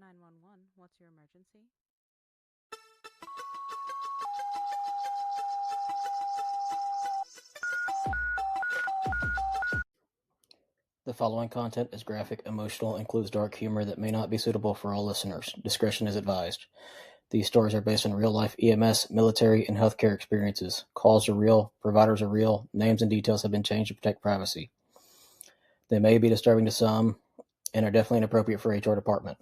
911. What's your emergency? The following content is graphic, emotional, and includes dark humor that may not be suitable for all listeners. Discretion is advised. These stories are based on real-life EMS, military, and healthcare experiences. Calls are real, providers are real, names and details have been changed to protect privacy. They may be disturbing to some and are definitely inappropriate for HR department.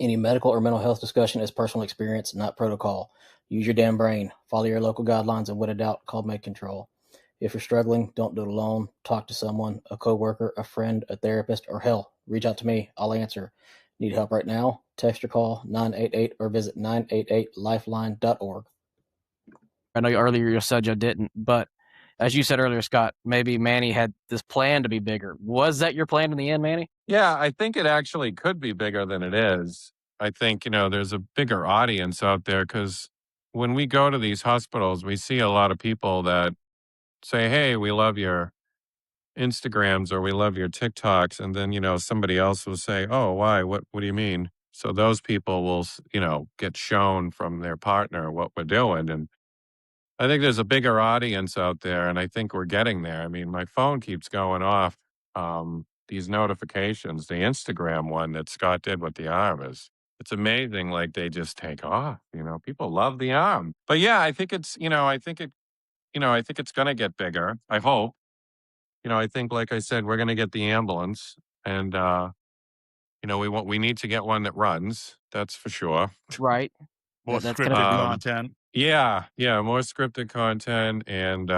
Any medical or mental health discussion is personal experience, not protocol. Use your damn brain. Follow your local guidelines, and when in doubt, call med control. If you're struggling, don't do it alone. Talk to someone, a coworker, a friend, a therapist, or hell, reach out to me. I'll answer. Need help right now? Text or call 988 or visit 988lifeline.org. I know earlier you said you didn't, but as you said earlier, Scott, maybe Manny had this plan to be bigger. Was that your plan in the end, Manny? Yeah, I think it actually could be bigger than it is. I think, there's a bigger audience out there because when we go to these hospitals, we see a lot of people that say, hey, we love your Instagrams or we love your TikToks. And then, somebody else will say, oh, why? What do you mean? So those people will, get shown from their partner what we're doing. And I think there's a bigger audience out there, and I think we're getting there. I mean, my phone keeps going off these notifications. The Instagram one that Scott did with the arm it's amazing. Like they just take off. People love the arm. But yeah, I think it's I think it's going to get bigger. I hope. I think, like I said, we're going to get the ambulance, and we need to get one that runs. That's for sure. Right. More That's scripted gonna be content. Yeah, more scripted content, and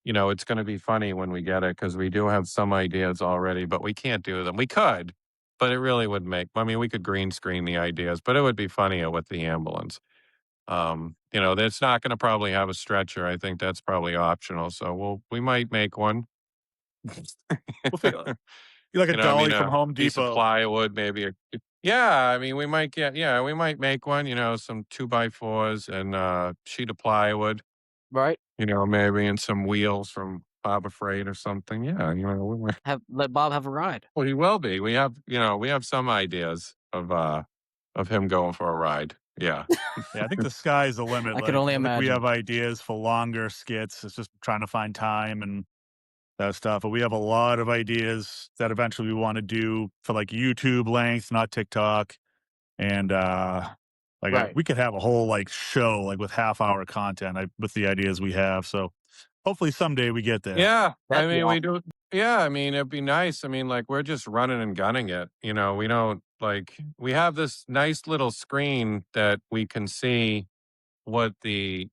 it's going to be funny when we get it because we do have some ideas already, but we can't do them. We could, but it really would we could green screen the ideas, but it would be funnier with the ambulance. It's not going to probably have a stretcher. I think that's probably optional. So we might make one. You're like a dolly from Home Piece of Depot. plywood, maybe. We might we might make one, some 2x4s and a sheet of plywood. right. Maybe and some wheels from Harbor Freight or something. Yeah, Let Bob have a ride. well, he will be. We have some ideas of him going for a ride. Yeah. Yeah, I think the sky's the limit. I could only I think we imagine. have ideas for longer skits. It's just trying to find time and that stuff. But we have a lot of ideas that eventually we want to do for like YouTube length, not TikTok. And Right. we could have a whole show with half-hour content with the ideas we have. So hopefully someday we get there. Yeah. That'd be We do. Yeah. It'd be nice. We're just running and gunning it. We don't we have this nice little screen that we can see what the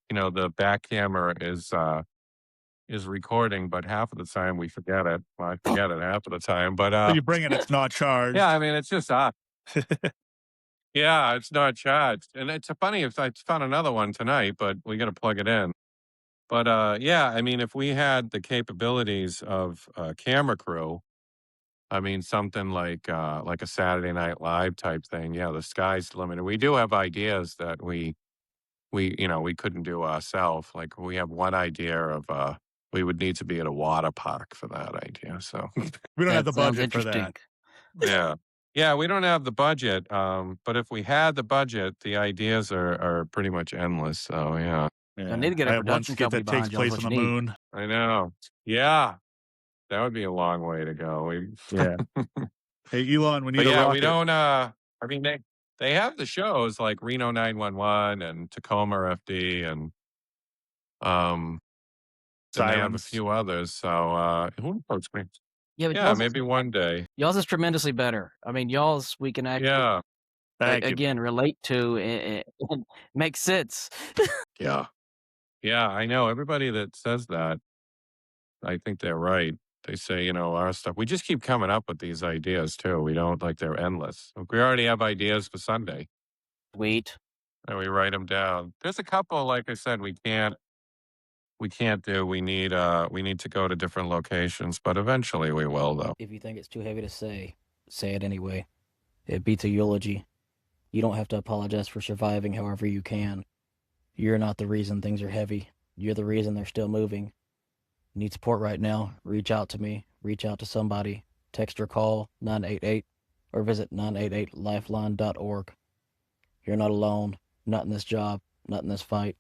back camera is recording, but half of the time we forget it. Well, I forget it half of the time, but So you bring it, it's not charged. yeah, it's just us. Yeah, it's not charged. And it's funny if I found another one tonight, but we got to plug it in. But if we had the capabilities of a camera crew, something like a Saturday Night Live type thing. Yeah, the sky's the limit. And we do have ideas that we couldn't do ourselves. Like we have one idea of we would need to be at a water park for that idea. So We don't have the That sounds budget for interesting. that. yeah. Yeah, we don't have the budget. But if we had the budget, the ideas are pretty much endless. So yeah. I need to get a I have one production skit company that takes behind y'all is place what on the you need. moon. I know. Yeah. That would be a long way to go. Yeah. Hey, Elon, we need a yeah, rocket. we don't they have the shows like Reno 911 and Tacoma FD and then they have a Sirens. few others. So who knows? Yeah, but Yeah, maybe one day. y'all's is tremendously better. Y'all's we can actually Yeah. Thank you. again relate to and make sense. Yeah. Yeah, I know. Everybody that says that, I think they're right. They say, our stuff. We just keep coming up with these ideas too. We don't they're endless. We already have ideas for Sunday. Sweet. And we write them down. There's a couple, like I said, we can't do. We need to go to different locations, but eventually we will though. If you think it's too heavy to say it anyway. It beats a eulogy. You don't have to apologize for surviving however you can. You're not the reason things are heavy. You're the reason they're still moving. Need support right now? Reach out to me. Reach out to somebody. Text or call 988 or visit 988lifeline.org. You're not alone, not in this job, not in this fight.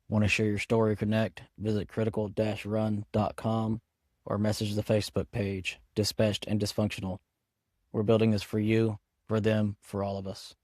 Want to share your story or connect? Visit critical-run.com or message the Facebook page, Dispatched and Dysfunctional. We're building this for you, for them, for all of us.